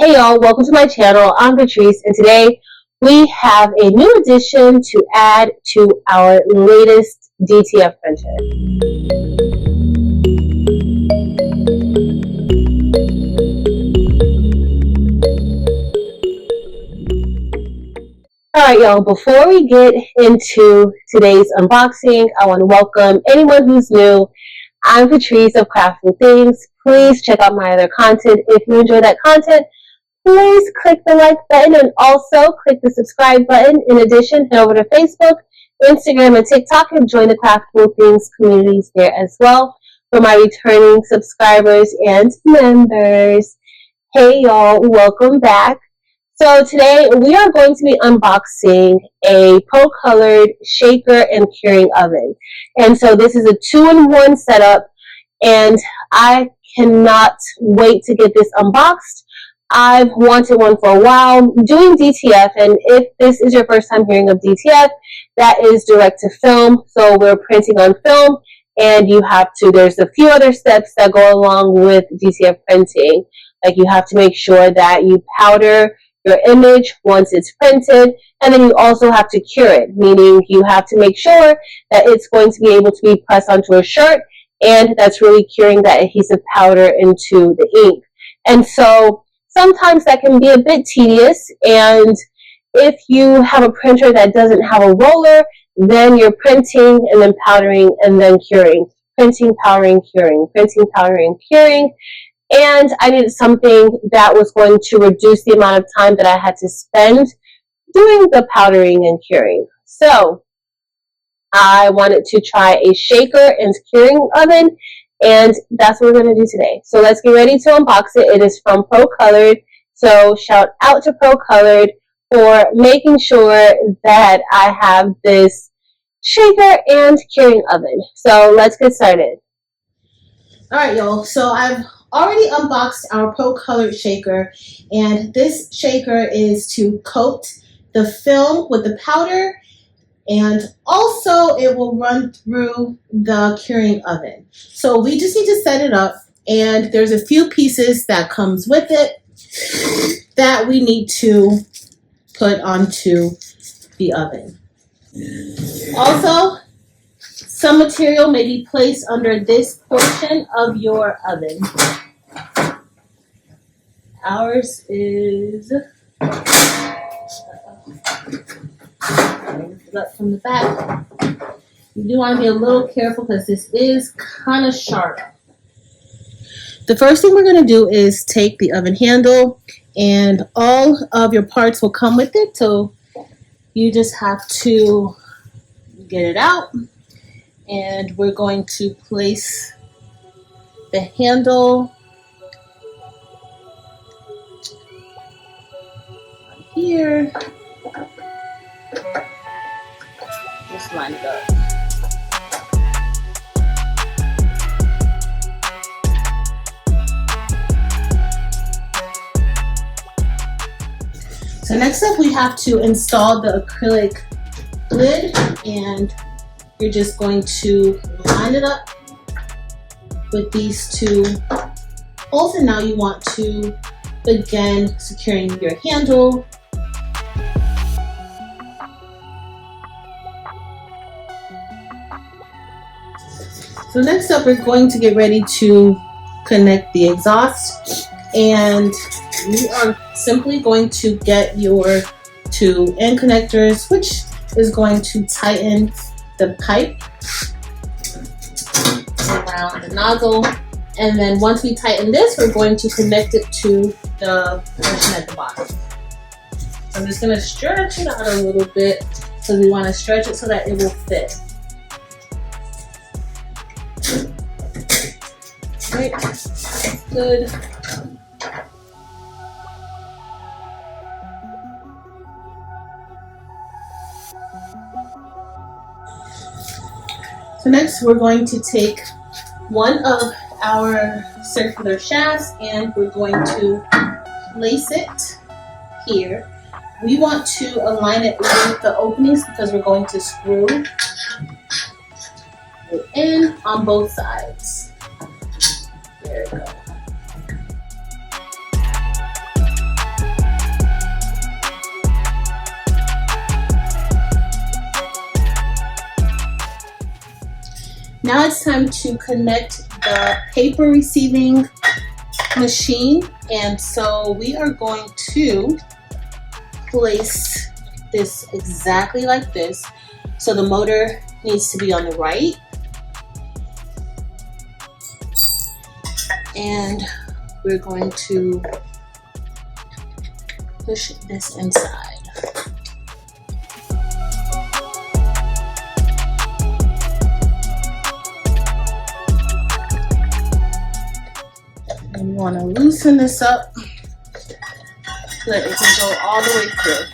Hey y'all, welcome to my channel. I'm Patrice, and today we have a new addition to add to our latest DTF printer. Alright y'all, before we get into today's unboxing, I want to welcome anyone who's new. I'm Patrice of Craftful Things. Please check out my other content. If you enjoy that content, please click the like button and also click the subscribe button. In addition, head over to Facebook, Instagram, and TikTok and join the Craftful Things communities there as well for my returning subscribers and members. Hey y'all, welcome back. So today we are going to be unboxing a Procolored shaker and curing oven. And so this is a 2-in-1 setup, and I cannot wait to get this unboxed. I've wanted one for a while. Doing DTF, and if this is your first time hearing of DTF, that is direct to film. So we're printing on film, and you have to, there's a few other steps that go along with DTF printing. Like you have to make sure that you powder your image once it's printed, and then you also have to cure it, meaning you have to make sure that it's going to be able to be pressed onto a shirt, and that's really curing that adhesive powder into the ink. And so sometimes that can be a bit tedious, and if you have a printer that doesn't have a roller, then you're printing and then powdering and then curing. Printing, powdering, curing. Printing, powdering, curing. And I needed something that was going to reduce the amount of time that I had to spend doing the powdering and curing. So I wanted to try a shaker and curing oven, and that's what we're going to do today. So let's get ready to unbox it. It is from Procolored. So shout out to Procolored for making sure that I have this shaker and curing oven. So let's get started. All right, y'all. So I've already unboxed our Procolored shaker, and this shaker is to coat the film with the powder, and also it will run through the curing oven. So we just need to set it up, and there's a few pieces that comes with it that we need to put onto the oven. Also, some material may be placed under this portion of your oven. Ours is up from the back. You do want to be a little careful because this is kind of sharp. The first thing we're going to do is take the oven handle, and all of your parts will come with it, so you just have to get it out. And we're going to place the handle here. Just line it up. So next up, we have to install the acrylic lid, and you're just going to line it up with these two holes, and now you want to begin securing your handle. So next up, we're going to get ready to connect the exhaust, and you are simply going to get your two end connectors, which is going to tighten the pipe around the nozzle. And then once we tighten this, we're going to connect it to the portion at the bottom. So I'm just going to stretch it out a little bit because we want to stretch it so that it will fit. Right, good. So next we're going to take one of our circular shafts, and we're going to place it here. We want to align it with the openings because we're going to screw it in on both sides. There we go. Now it's time to connect the paper receiving machine, and so we are going to place this exactly like this. So the motor needs to be on the right, and we're going to push this inside. And you want to loosen this up so that it can go all the way through.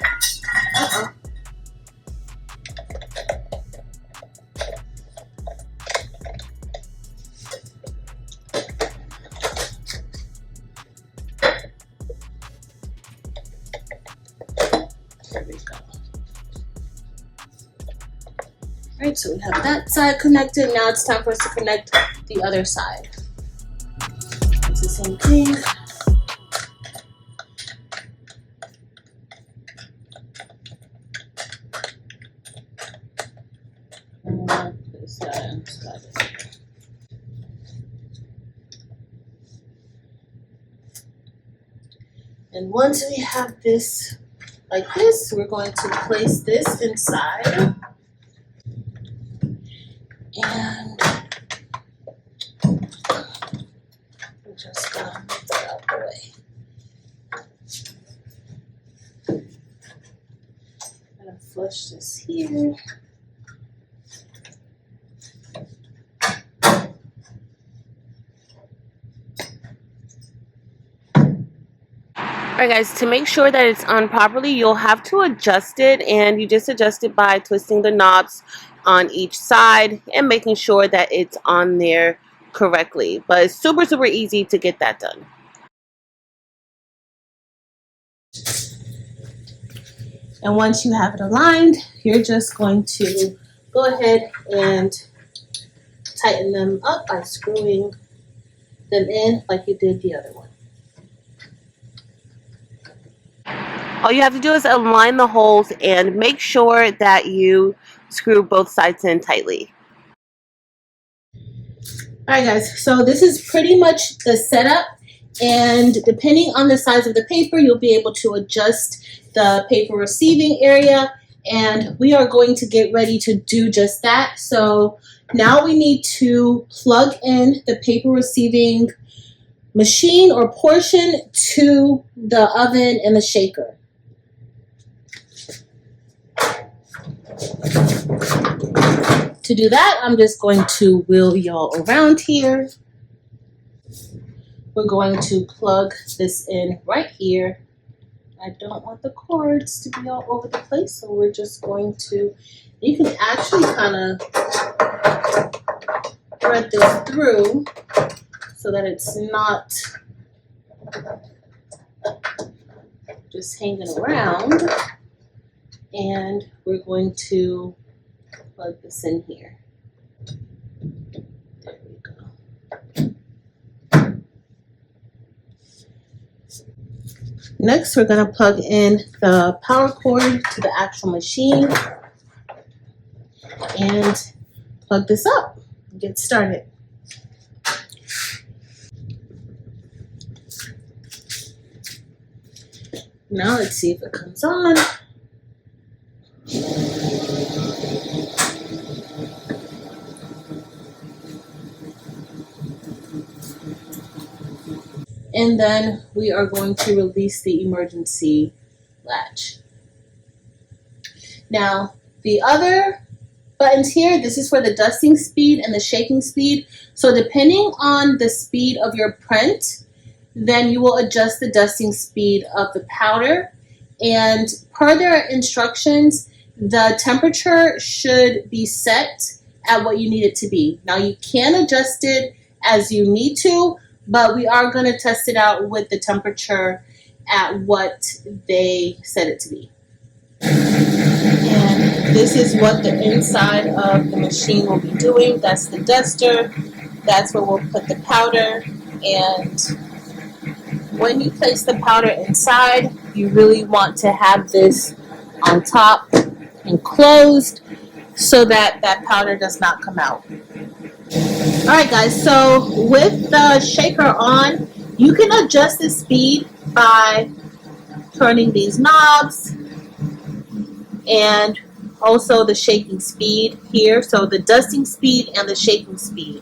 There we go. Alright, so we have that side connected. Now it's time for us to connect the other side. It's the same thing. And once we have this like this, we're going to place this inside. And we're just going to move that out the way. I'm going to flush this here. Alright guys, to make sure that it's on properly, you'll have to adjust it, and you just adjust it by twisting the knobs on each side and making sure that it's on there correctly. But it's super easy to get that done. And once you have it aligned, you're just going to go ahead and tighten them up by screwing them in like you did the other one. All you have to do is align the holes and make sure that you screw both sides in tightly. Alright guys, so this is pretty much the setup, and depending on the size of the paper, you'll be able to adjust the paper receiving area, and we are going to get ready to do just that. So now we need to plug in the paper receiving machine or portion to the oven and the shaker. To do that, I'm just going to wheel y'all around here. We're going to plug this in right here. I don't want the cords to be all over the place, so we're just going to, you can actually kind of thread this through so that it's not just hanging around. And we're going to plug this in here. There we go. Next, we're going to plug in the power cord to the actual machine and plug this up and get started. Now let's see if it comes on. And then we are going to release the emergency latch. Now, the other buttons here, this is for the dusting speed and the shaking speed. So depending on the speed of your print, then you will adjust the dusting speed of the powder. And per their instructions, the temperature should be set at what you need it to be. Now you can adjust it as you need to, but we are going to test it out with the temperature at what they set it to be. And this is what the inside of the machine will be doing. That's the duster. That's where we'll put the powder. And when you place the powder inside, you really want to have this on top and closed so that that powder does not come out. Alright guys, so with the shaker on, you can adjust the speed by turning these knobs and also the shaking speed here, so the dusting speed and the shaking speed.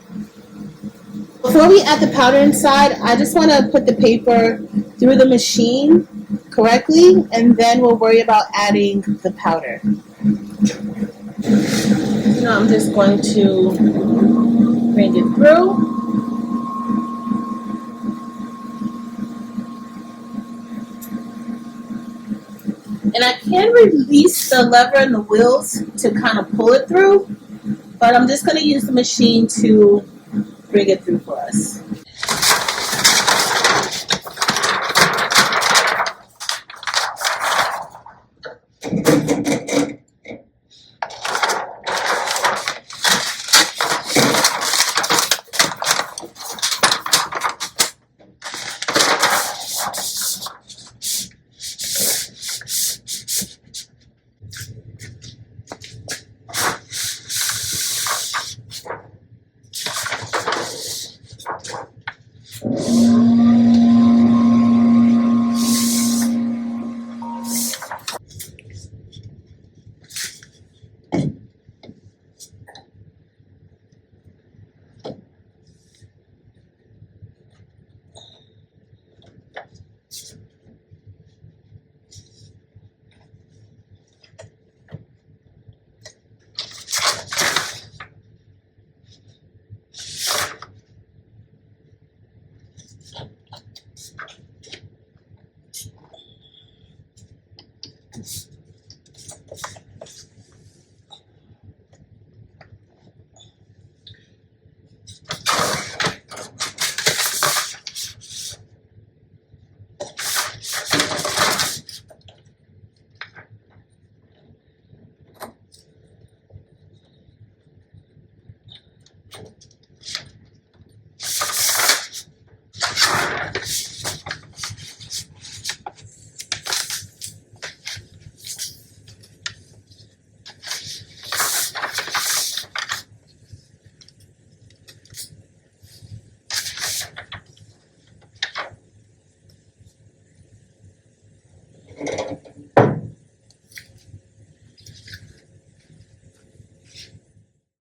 Before we add the powder inside, I just want to put the paper through the machine correctly, and then we'll worry about adding the powder. Now I'm just going to bring it through. And I can release the lever and the wheels to kind of pull it through, but I'm just going to use the machine to bring it through for us.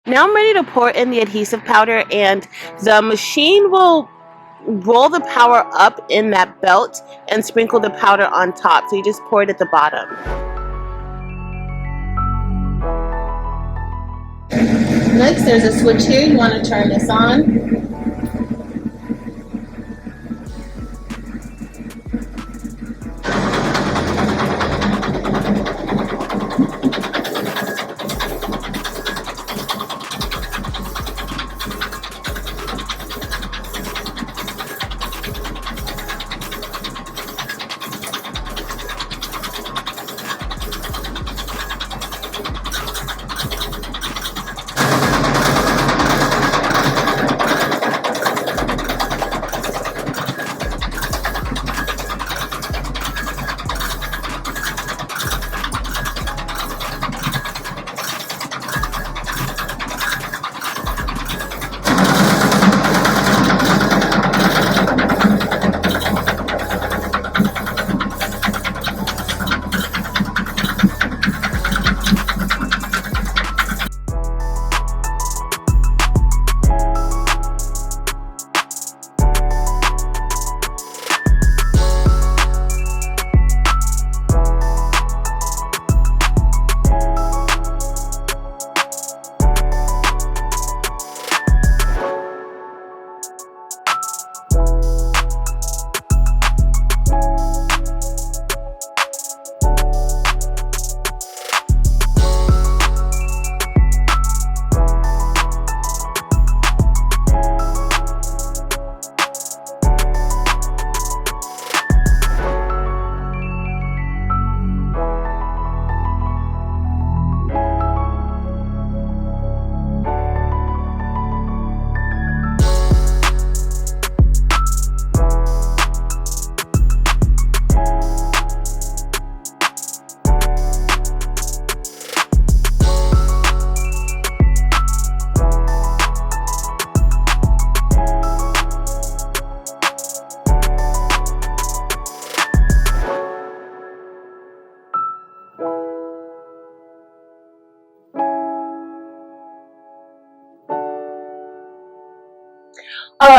Now I'm ready to pour in the adhesive powder, and the machine will roll the power up in that belt and sprinkle the powder on top. So you just pour it at the bottom. Next, there's a switch here. You want to turn this on.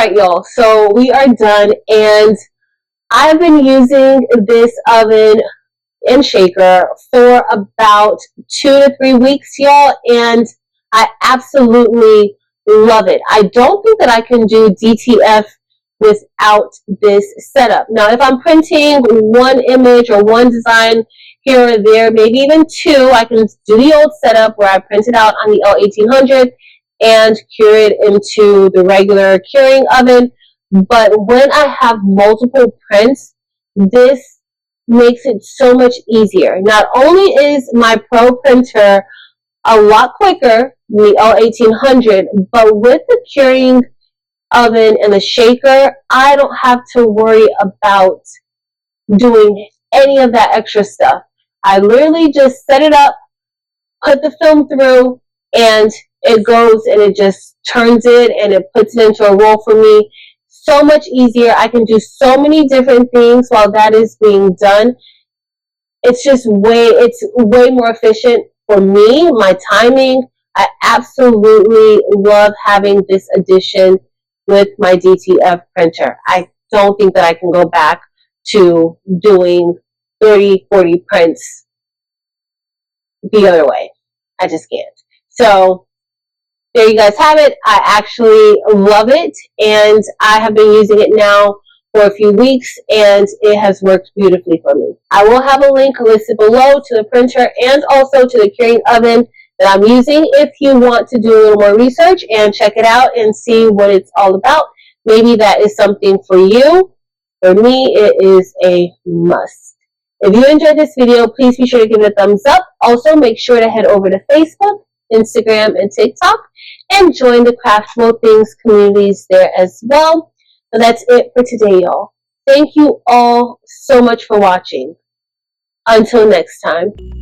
Alright y'all, so we are done, and I've been using this oven and shaker for about 2 to 3 weeks, y'all, and I absolutely love it. I don't think that I can do DTF without this setup. Now, if I'm printing one image or one design here or there, maybe even two, I can do the old setup where I print it out on the L1800 and cure it into the regular curing oven. But when I have multiple prints, this makes it so much easier. Not only is my Pro printer a lot quicker than the L1800, but with the curing oven and the shaker, I don't have to worry about doing any of that extra stuff. I literally just set it up, put the film through, and it goes and it just turns it and it puts it into a roll for me. So much easier. I can do so many different things while that is being done. It's way more efficient for me, my timing. I absolutely love having this addition with my DTF printer. I don't think that I can go back to doing 30, 40 prints the other way. I just can't. So there you guys have it. I actually love it, and I have been using it now for a few weeks, and it has worked beautifully for me. I will have a link listed below to the printer and also to the curing oven that I'm using if you want to do a little more research and check it out and see what it's all about. Maybe that is something for you. For me, it is a must. If you enjoyed this video, please be sure to give it a thumbs up. Also, make sure to head over to Facebook, Instagram, and TikTok and join the Craftable Things communities there as well. So that's it for today, y'all. Thank you all so much for watching. Until next time.